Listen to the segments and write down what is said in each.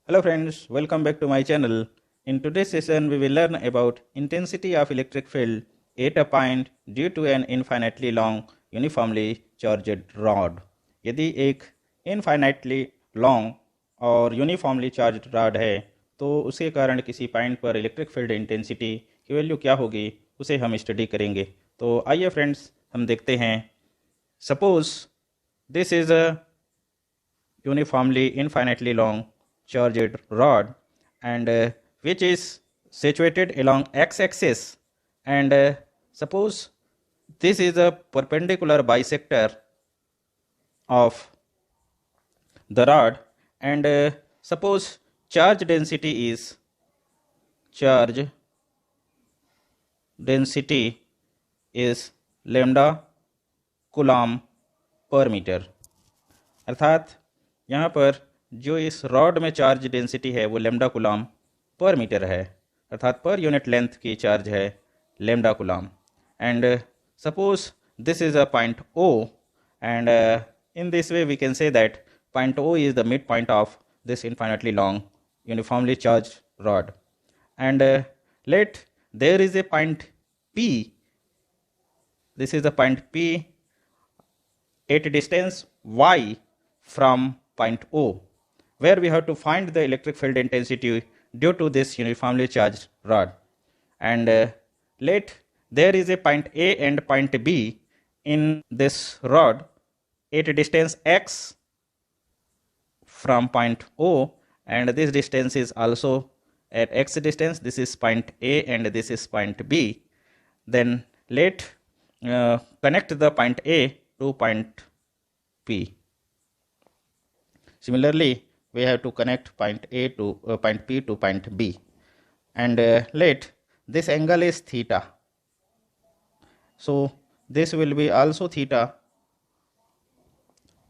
Hello friends, welcome back to my channel. In today's session, we will learn about intensity of electric field at a point due to an infinitely long uniformly charged rod. यदि एक infinitely long और uniformly charged rod है तो उसके कारण किसी point पर electric field intensity की वैल्यू क्या होगी उसे हम स्टडी करेंगे। तो आइए फ्रेंड्स हम देखते हैं। Suppose this is a uniformly infinitely long charged rod and which is situated along x-axis and suppose this is a perpendicular bisector of the rod and suppose charge density is lambda coulomb per meter। अर्थात यहाँ पर जो इस rod में charge density है वो lambda Coulomb पर metre है, अर्थात पर यूनिट लेंथ की चार्ज है lambda coulomb. And suppose this is a point O and in this way we can say that point O is the mid point of this infinitely long uniformly charged rod and let there is a point P. This is the point P at a distance y from point O, where we have to find the electric field intensity due to this uniformly charged rod. And let there is a point A and point B in this rod at a distance x from point O, and this distance is also at x distance. This is point A and this is point B. Then let connect the point A to point P. Similarly, we have to connect point A to point P to point B, and let this angle is theta. So this will be also theta,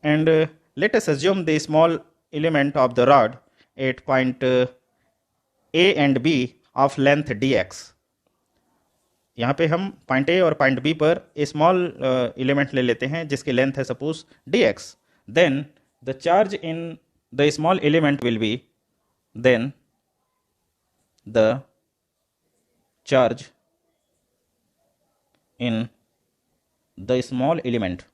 and let us assume the small element of the rod at point A and B of length dx. यहाँ पे हम point A और point B पर small element ले लेते हैं जिसकी length है suppose dx. Then the charge in the small element will be then the charge in the small element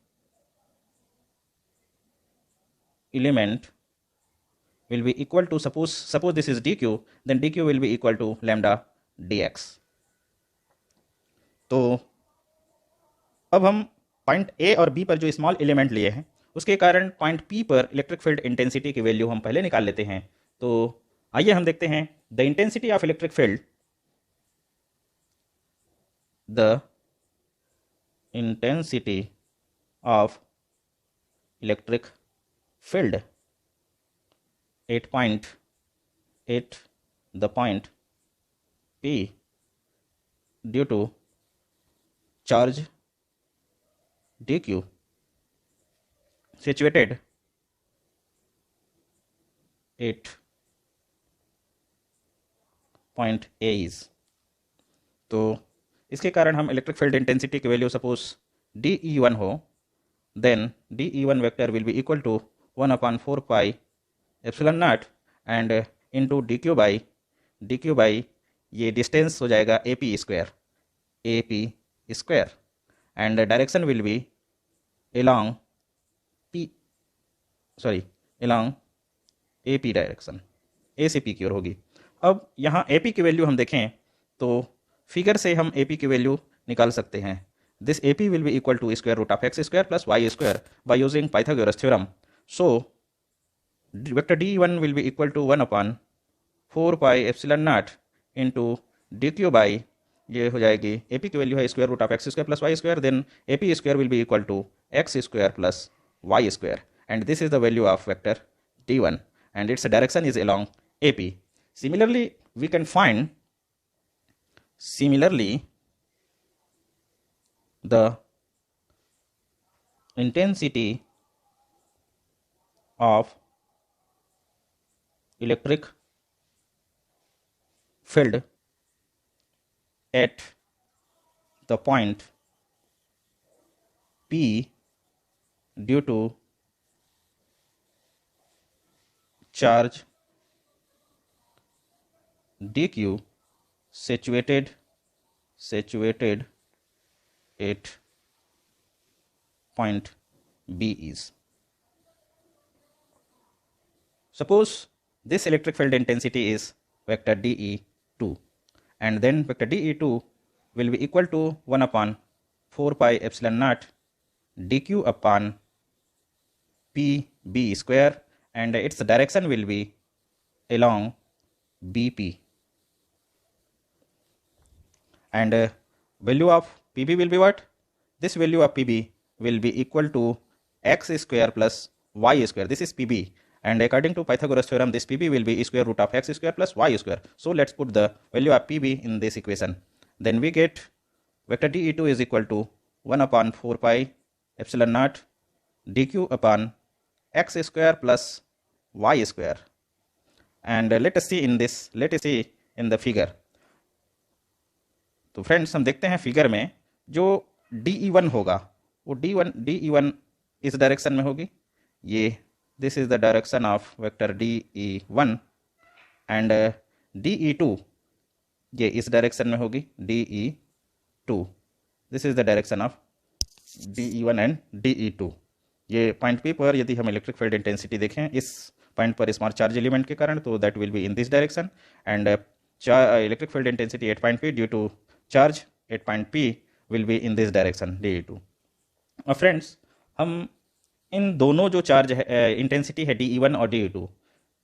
will be equal to suppose this is dq, then dq will be equal to lambda dx. तो अब हम point A और B पर जो small element लिए हैं उसके कारण पॉइंट पी पर इलेक्ट्रिक फील्ड इंटेंसिटी की वैल्यू हम पहले निकाल लेते हैं। तो आइए हम देखते हैं the intensity of electric field, the intensity of electric field at the point P due to charge dq situated at point A is। तो इसके कारण हम इलेक्ट्रिक फील्ड इंटेंसिटी की वैल्यू सपोज DE1 हो, then DE1 vector will be equal to 1/4 pi epsilon naught and into dq by ये distance हो जाएगा AP square and the direction will be along AP direction, A से P की ओर होगी। अब यहाँ AP की वैल्यू हम देखें तो फिगर से हम AP की वैल्यू निकाल सकते हैं। This AP will be equal to square root of X square plus Y square by using Pythagoras theorem. So vector D1 will be equal to 1/4 pi epsilon naught into dq by ये हो जाएगी AP की value है square root of X square plus Y square, then AP square will be equal to X square plus Y square, and this is the value of vector D1 and its direction is along AP. Similarly, we can find the intensity of electric field at the point P due to charge dq situated at point B is. Suppose this electric field intensity is vector dE2, and then vector dE2 will be equal to 1 upon 4 pi epsilon naught dq upon pb square, and its direction will be along BP, and value of PB will be what? This value of PB will be equal to x square plus y square. This is PB, and according to Pythagoras theorem, this PB will be square root of x square plus y square. So let's put the value of PB in this equation. Then we get vector dE2 is equal to 1 upon 4 pi epsilon naught dq upon x square plus y square. And let us see in the figure. तो friends हम देखते हैं figure में जो dE1 होगा वो dE1 इस direction में होगी, ये this is the direction of vector dE1, and dE2 ये इस डायरेक्शन में होगी dE2, this is the direction of dE1 and dE2. ये पॉइंट P पर यदि हम इलेक्ट्रिक फील्ड इंटेंसिटी देखें इस पॉइंट पर स्मॉल चार्ज एलिमेंट के कारण, तो that will be in this direction, and electric field intensity at point P due to charge at point P will be in this direction dE2. और friends हम इन दोनों जो चार्ज इंटेंसिटी है dE1 और dE2,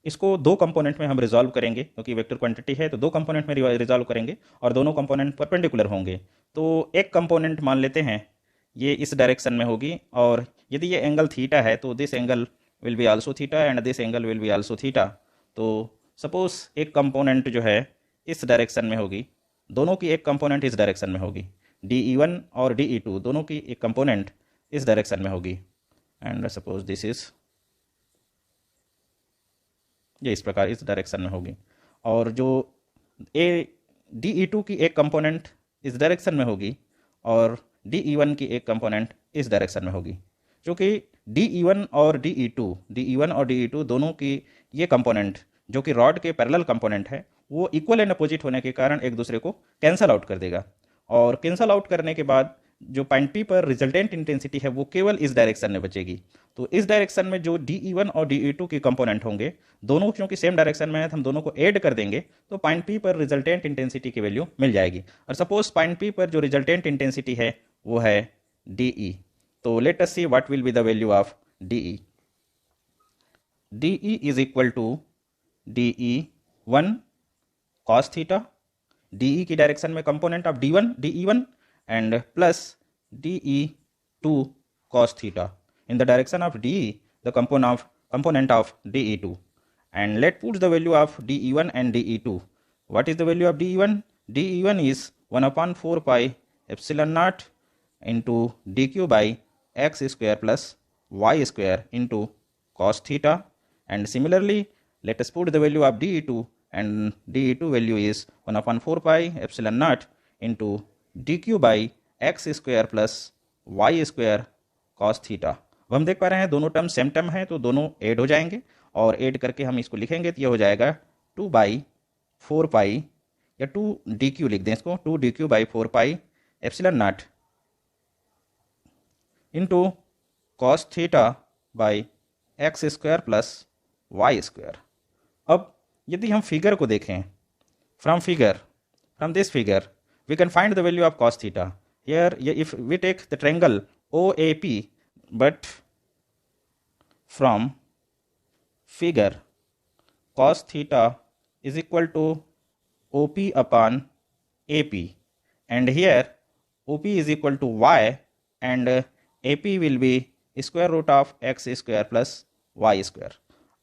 इसको दो कंपोनेंट में हम रिजॉल्व करेंगे, क्योंकि वेक्टर क्वांटिटी है तो दो कंपोनेंट में रिजॉल्व करेंगे और दोनों कंपोनेंट परपेंडिकुलर होंगे. तो एक कंपोनेंट मान लेते हैं ये इस डायरेक्शन में होगी, और यदि ये एंगल थीटा है तो this angle will be also theta and this angle will be also theta. तो सपोज एक कंपोनेंट जो है इस डायरेक्शन में होगी, दोनों की एक कंपोनेंट इस डायरेक्शन में होगी, dE1 और dE2 दोनों की एक कंपोनेंट इस डायरेक्शन में होगी, एंड सपोज दिस इज ये इस प्रकार इस डायरेक्शन में होगी, और जो dE2 की एक कंपोनेंट इस डायरेक्शन में होगी और dE1 की एक कंपोनेंट इस डायरेक्शन में होगी. क्योंकि dE1 और dE2 दोनों की ये कंपोनेंट जो कि रॉड के पैरेलल कंपोनेंट है वो इक्वल एंड अपोजिट होने के कारण एक दूसरे को कैंसल आउट कर देगा, और कैंसल आउट करने के बाद जो पॉइंट P पर रिजल्टेंट इंटेंसिटी है वो केवल इस डायरेक्शन में बचेगी. तो इस डायरेक्शन में जो dE1 और dE2 के कंपोनेंट होंगे, दोनों क्योंकि सेम डायरेक्शन में है तो हम दोनों को ऐड कर देंगे तो पॉइंट P पर रिजल्टेंट इंटेंसिटी की वैल्यू मिल जाएगी. और सपोज पॉइंट P पर जो रिजल्टेंट इंटेंसिटी है वो है dE. तो let us see what will be the value of dE. dE is equal to dE1 cos theta, dE की डायरेक्शन में component of dE1 and plus dE2 cos theta. In the direction of dE, the component of dE2. And let's put the value of dE1 and dE2. What is the value of dE1? dE1 is 1 upon 4 pi epsilon naught into dq by x square plus y square into cos theta. And similarly, let us put the value of dE2, and dE2 value is 1 upon 4 pi epsilon naught into dq by x square plus y square cos theta. अब हम देख पा रहे हैं दोनों term same term है तो दोनों ऐड हो जाएंगे, और ऐड करके हम इसको लिखेंगे तो ये हो जाएगा 2 बाई 4 पाई, या 2 dq लिख दें इसको, 2 dq by 4 pi epsilon naught into cos theta by x square plus y square. अब यदि हम फिगर को देखें, from this figure we can find the value of cos theta. Here, if we take the triangle OAP, but from figure cos theta is equal to OP upon AP, and here OP is equal to y, and AP will be square root of x square plus y square.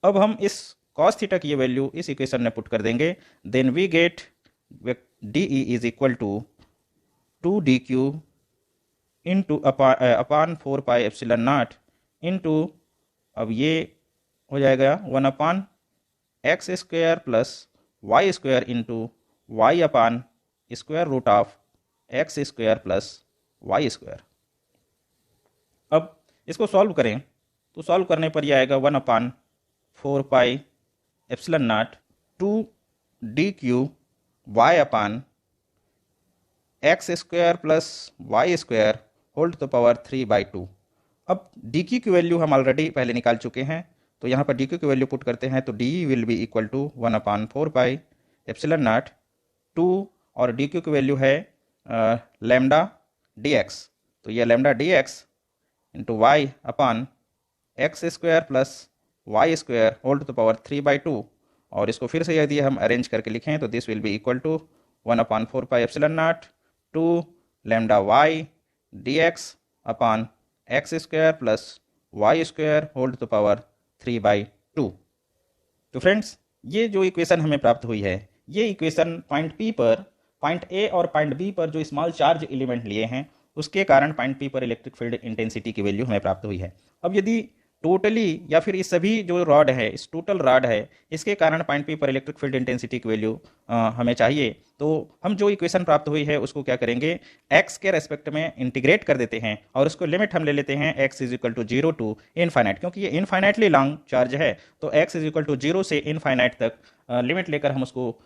अब हम इस cos theta की ये value इस equation में put कर देंगे, then we get dE is equal to 2 dq into upon 4 pi epsilon naught into, अब ये हो जाएगा 1 upon x square plus y square into y upon square root of x square plus y square. अब इसको solve करें तो solve करने पर ये आएगा 1 upon 4 pi epsilon naught 2 dq Y upon X square plus Y square whole to the power 3/2। अब D Q की वैल्यू हम ऑलरेडी पहले निकाल चुके हैं, तो यहाँ पर डी क्यू की वैल्यू पुट करते हैं तो D will be equal to 1/4 pi epsilon naught 2, और डी क्यू की वैल्यू है लैम्डा डी एक्स, तो ये lambda D X into Y upon X square plus Y square whole to the power 3/2, और इसको फिर से यदि हम अरेंज करके लिखें तो this will be equal to 1/4 pi epsilon naught 2 lambda Y D X upon X square plus Y square whole to the power 3/2। तो फ्रेंड्स, ये जो इक्वेशन हमें प्राप्त हुई है, ये इक्वेशन पॉइंट पी पर, पॉइंट ए और पॉइंट बी पर जो स्मॉल चार्ज एलिमेंट लिए हैं उसके कारण पॉइंट पी पर इलेक्ट्रिक फील्ड इंटेंसिटी की वैल्यू हमें प्राप्त हुई है। अब यदि टोटली या फिर इस सभी जो रॉड है, इस टोटल रॉड है, इसके कारण पॉइंट पी पर इलेक्ट्रिक फील्ड इंटेंसिटी की वैल्यू हमें चाहिए, तो हम जो इक्वेशन प्राप्त हुई है उसको क्या करेंगे, एक्स के रेस्पेक्ट में इंटीग्रेट कर देते हैं और उसको लिमिट हम ले लेते हैं X is equal to 0 to infinite, क्योंकि ये इनफाइनाइटली लॉन्ग चार्ज है, तो एक्स इज इक्वल टू 0 से इनफाइनाइट तक लिमिट लेकर हम उसको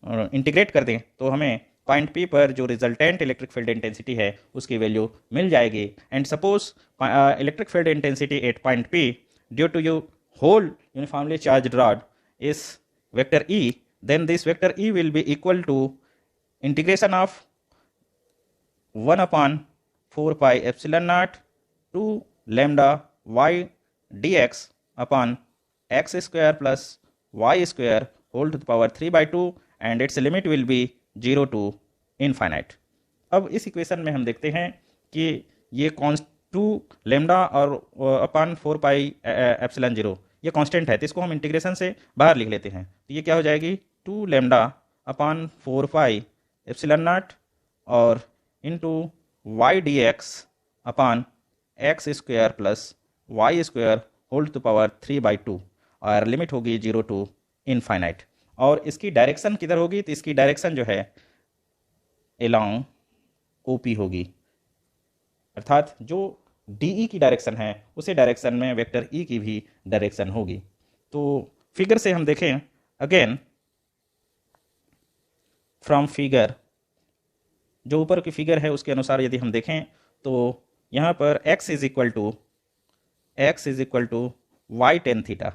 इंटीग्रेट कर दें तो हमें पॉइंट पी पर जो रिजल्टेंट इलेक्ट्रिक फील्ड इंटेंसिटी है उसकी वैल्यू मिल जाएगी। And suppose electric field intensity at point P due to you whole uniformly charged rod is vector E, then this vector E will be equal to integration of 1/4 pi epsilon naught 2 lambda y dx upon x square plus y square whole to the power 3/2 and its limit will be 0 to infinite। अब इस equation में हम देखते हैं कि ये to lambda और अपान 4 pi epsilon 0 ये कांस्टेंट है, तो इसको हम इंटीग्रेशन से बाहर लिख लेते हैं, तो ये क्या हो जाएगी 2 lambda upon 4 pi epsilon naught और into Y D X upon X square plus Y square whole to power 3/2, और लिमिट होगी 0 टू इनफाइनाइट। और इसकी डायरेक्शन किधर होगी, तो इसकी डायरेक्शन जो है एलॉन्ग ओपी होगी, अर्थात जो डी की डायरेक्शन है उसी डायरेक्शन में वेक्टर ई की भी डायरेक्शन होगी। तो फिगर से हम देखें अगेन, फ्रॉम फिगर, जो ऊपर की फिगर है उसके अनुसार यदि हम देखें तो यहाँ पर x is equal to Y tan theta,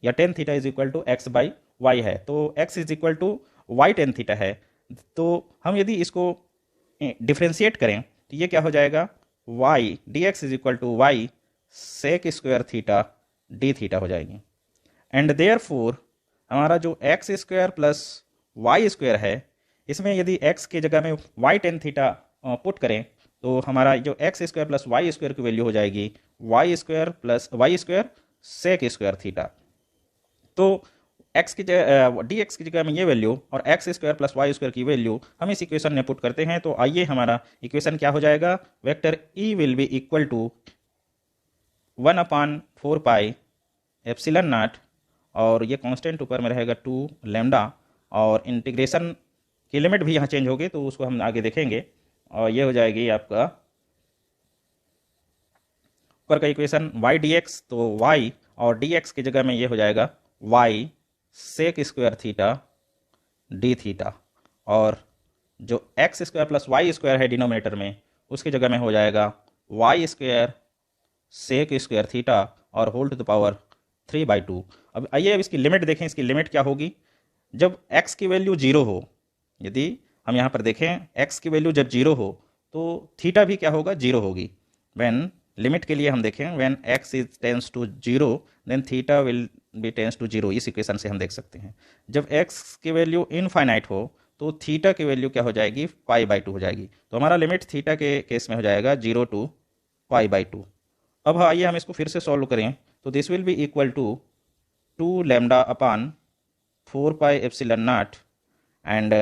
या tan theta is equal to X by Y है, तो x is equal to Y tan theta है, तो हम यदि इसको डिफ्रेंशिएट करें तो ये क्या हो जाएगा, y dx is equal to Y sec square theta D theta हो जाएगी। एंड देयरफॉर हमारा जो X square plus Y square है, इसमें यदि x की जगह में वाई टेन थीटा पुट करें तो हमारा जो X square plus Y square की वैल्यू हो जाएगी Y square plus Y square sec square theta. तो x की जगह डी एक्स की जगह में ये वैल्यू और X square plus Y square की वैल्यू हम इस इक्वेशन में पुट करते हैं, तो आइए हमारा इक्वेशन क्या हो जाएगा, vector E will be equal to 1/4 pi epsilon naught, और ये कांस्टेंट ऊपर में रहेगा 2 लैम्डा, और इंटीग्रेशन की लिमिट भी यहाँ चेंज होगी तो उसको हम आगे देखेंगे, और ये हो जाएगी आपका ऊपर का इक्वेशन y dx, तो y और dx की जगह में ये हो जाएगा y sec square theta D theta, और जो X square plus Y square है डिनोमिनेटर में उसकी जगह में हो जाएगा Y square sec square theta और होल टू द पावर 3/2। अब आइए अब इसकी लिमिट देखें, इसकी लिमिट क्या होगी, जब x की वैल्यू 0 हो, यदि हम यहाँ पर देखें x की वैल्यू जब 0 हो तो थीटा भी क्या होगा, 0 होगी। व्हेन लिमिट के लिए हम देखें when x is tends to 0 then theta will be tends to 0, इस इक्वेशन से हम देख सकते हैं। जब x की वैल्यू इनफाइनाइट हो तो थीटा की वैल्यू क्या हो जाएगी, π/2 हो जाएगी, तो हमारा लिमिट थीटा के केस में हो जाएगा 0 टू π/2। अब आइए हम इसको फिर से सॉल्व करें, तो this will be equal to 2 lambda upon 4 pi epsilon naught and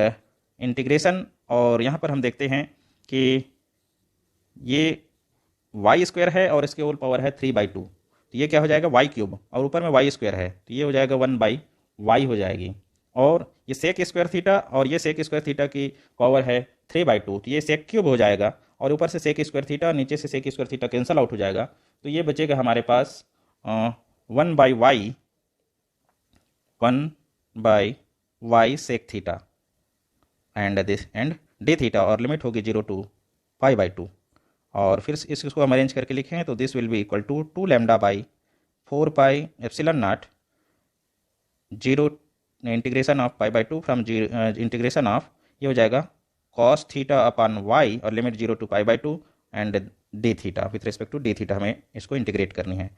integration, और यहाँ पर हम देखते हैं कि ये वाई स्क्वायर है और इसके होल पावर है 3/2, तो ये क्या हो जाएगा वाई क्यूब, और ऊपर में वाई स्क्वायर है तो ये हो जाएगा 1/y हो जाएगी, और ये सेक स्क्वायर थीटा और ये सेक स्क्वायर थीटा की पावर है 3/2, तो ये सेक क्यूब हो जाएगा, और ऊपर से सेक स्क्वायर थीटा और नीचे से sec square theta cancel out हो जाएगा, तो ये बचेगा हमारे पास 1/y y sec theta and D theta, और लिमिट होगी 0 टू π/2। और फिर इसको हम अरेंज करके लिखें तो this will be equal to 2 lambda by 4 pi epsilon naught 0 integration of π/2 from integration of, ये हो जाएगा cos थीटा अपॉन वाई और limit 0 to π/2 and D theta with respect to D theta, हमें इसको इंटीग्रेट करनी है।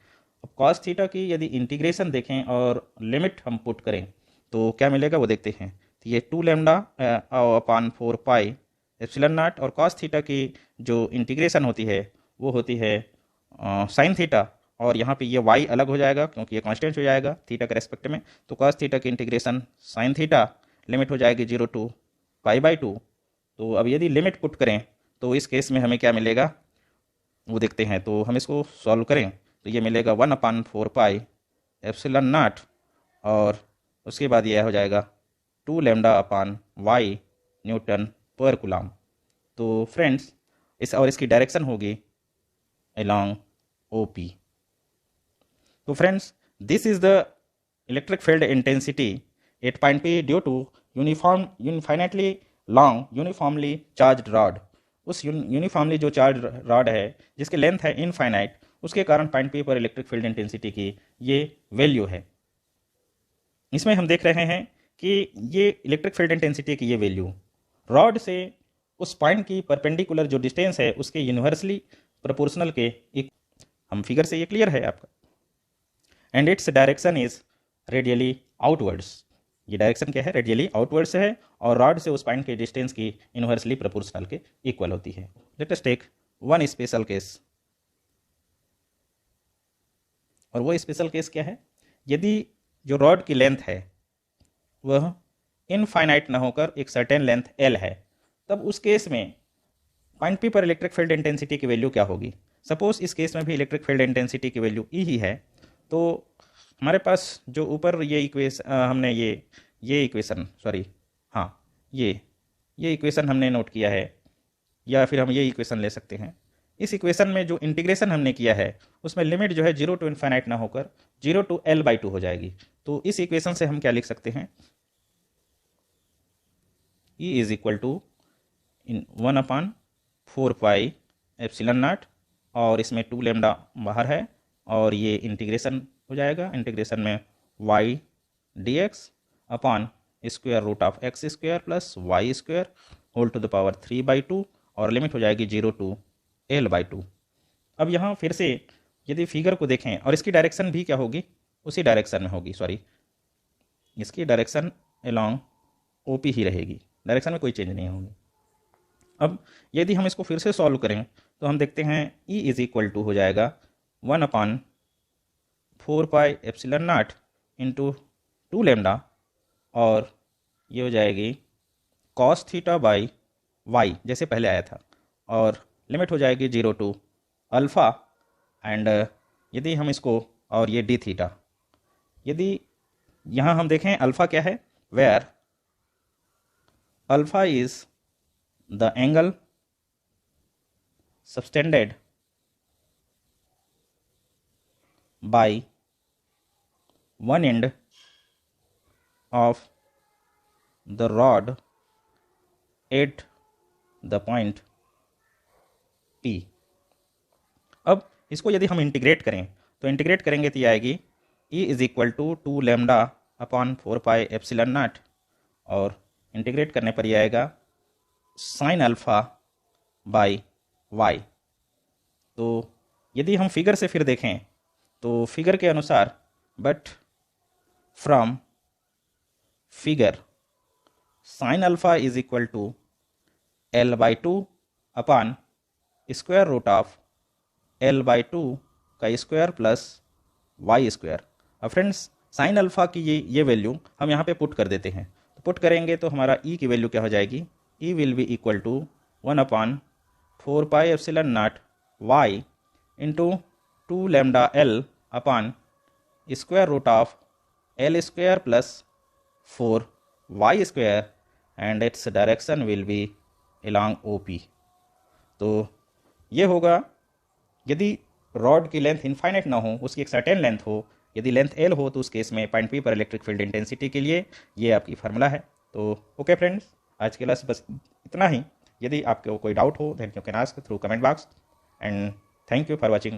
अब cos थीटा की यदि इंटीग्रेशन देखें और लिमिट हम पुट करें तो क्या मिलेगा वो देखते हैं। तो ये 2 lambda upon 4 pi epsilon naught, और cos थीटा की जो इंटीग्रेशन होती है वो होती है साइन थीटा, और यहाँ पे ये y अलग हो जाएगा क्योंकि ये कांस्टेंट हो जाएगा थीटा के रेस्पेक्ट में। तो cos थीटा की इंटीग्रेशन साइन थीटा, लिमिट हो जाएगी 0 टू π/2। तो अब यदि लिमिट पुट करें तो इस केस में हमें क्या मिलेगा वो देखते हैं। तो हम इसको सॉल्व करें तो ये मिलेगा 1/4 पाई एप्सिलॉन नॉट, और उसके बाद यह हो जाएगा 2 lambda upon Y newton per coulomb. तो फ्रेंड्स इसकी डायरेक्शन होगी along OP। तो friends this is the electric field intensity at point P due to infinitely long uniformly charged rod. उस यूनिफॉर्मली जो चार्ज रॉड है जिसकी लेंथ है infinite, उसके कारण पॉइंट P पर इलेक्ट्रिक फील्ड इंटेंसिटी की ये वैल्यू है। इसमें हम देख रहे हैं कि ये इलेक्ट्रिक फील्ड इंटेंसिटी की ये वैल्यू रॉड से उस पॉइंट की परपेंडिकुलर जो डिस्टेंस है उसके यूनिवर्सली प्रोपोर्शनल के हम फिगर से ये क्लियर है आपका। And its direction is radially outwards, ये डायरेक्शन क्या है रेडियली आउटवर्ड्स है, और रॉड से उस पॉइंट के डिस्टेंस की इनवर्सली प्रोपोर्शनल के इक्वल होती है। Let us take one special case, और वो स्पेशल केस क्या है, यदि जो रॉड की लेंथ है वह इनफाइनाइट ना होकर एक सर्टेन लेंथ L है, तब उस केस में पॉइंट P पर इलेक्ट्रिक फील्ड इंटेंसिटी की वैल्यू क्या होगी। सपोज इस केस में भी इलेक्ट्रिक फील्ड इंटेंसिटी की वैल्यू E ही है, तो हमारे पास जो ऊपर ये हमने ये इक्वेशन सॉरी हाँ ये इक्वेशन हमने नोट किया है, या फिर हम ये इक्वेशन ले सकते हैं। इस इक्वेशन में जो इंटीग्रेशन हमने किया है उसमें लिमिट जो है 0 टू इनफाइनाइट ना होकर 0 टू L/2 हो जाएगी। तो इस इक्वेशन से हम क्या लिख सकते हैं, E is equal to 1/4 pi epsilon naught, और इसमें 2 लैम्डा बाहर है, और ये इंटीग्रेशन हो जाएगा, इंटीग्रेशन में y dx upon square root of x square plus Y square whole to the power 3/2, और लिमिट हो जाएगी 0 टू L/2। अब यहाँ फिर से यदि फिगर को देखें और इसकी डायरेक्शन भी क्या होगी, उसी डायरेक्शन में होगी, सॉरी इसकी डायरेक्शन अलोंग OP ही रहेगी, डायरेक्शन में कोई चेंज नहीं होगी। अब यदि हम इसको फिर से सॉल्व करें तो हम देखते हैं E इज इक्वल टू हो जाएगा 1/4 pi epsilon naught into 2 lambda, और ये हो जाएगी cos थीटा बाई वाई जैसे पहले आया था, और लिमिट हो जाएगी 0 टू अल्फ़ा, एंड यदि हम इसको और ये डी थीटा, यदि यहाँ हम देखें अल्फ़ा क्या है, where alpha is the angle subtended by one end of the rod at the point P। अब इसको यदि हम इंटीग्रेट करें तो इंटीग्रेट करेंगे तो ये आएगी E is equal to 2 lambda upon 4 pi epsilon naught, और इंटीग्रेट करने पर ये आएगा साइन अल्फ़ा बाई वाई। तो यदि हम फिगर से फिर देखें तो फिगर के अनुसार, but from figure sine alpha is equal to L/2 upon square root of L/2 का स्क्वायर प्लस वाई स्क्वायर। अब फ्रेंड्स साइन अल्फ़ा की ये वैल्यू हम यहाँ पे पुट कर देते हैं, तो पुट करेंगे तो हमारा E की वैल्यू क्या हो जाएगी, E will be equal to 1/4 pi epsilon naught y into 2 lambda L upon square root of L square plus 4 y square, and its direction will be along OP। तो ये होगा यदि रॉड की length infinite ना हो, उसकी एक certain length हो, यदि लेंथ एल हो तो उस केस में पॉइंट पी पर इलेक्ट्रिक फील्ड इंटेंसिटी के लिए ये आपकी फार्मूला है। तो ओके फ्रेंड्स, आज के क्लास बस इतना ही। यदि आपको कोई डाउट हो then you can ask through comment box, and thank you for watching.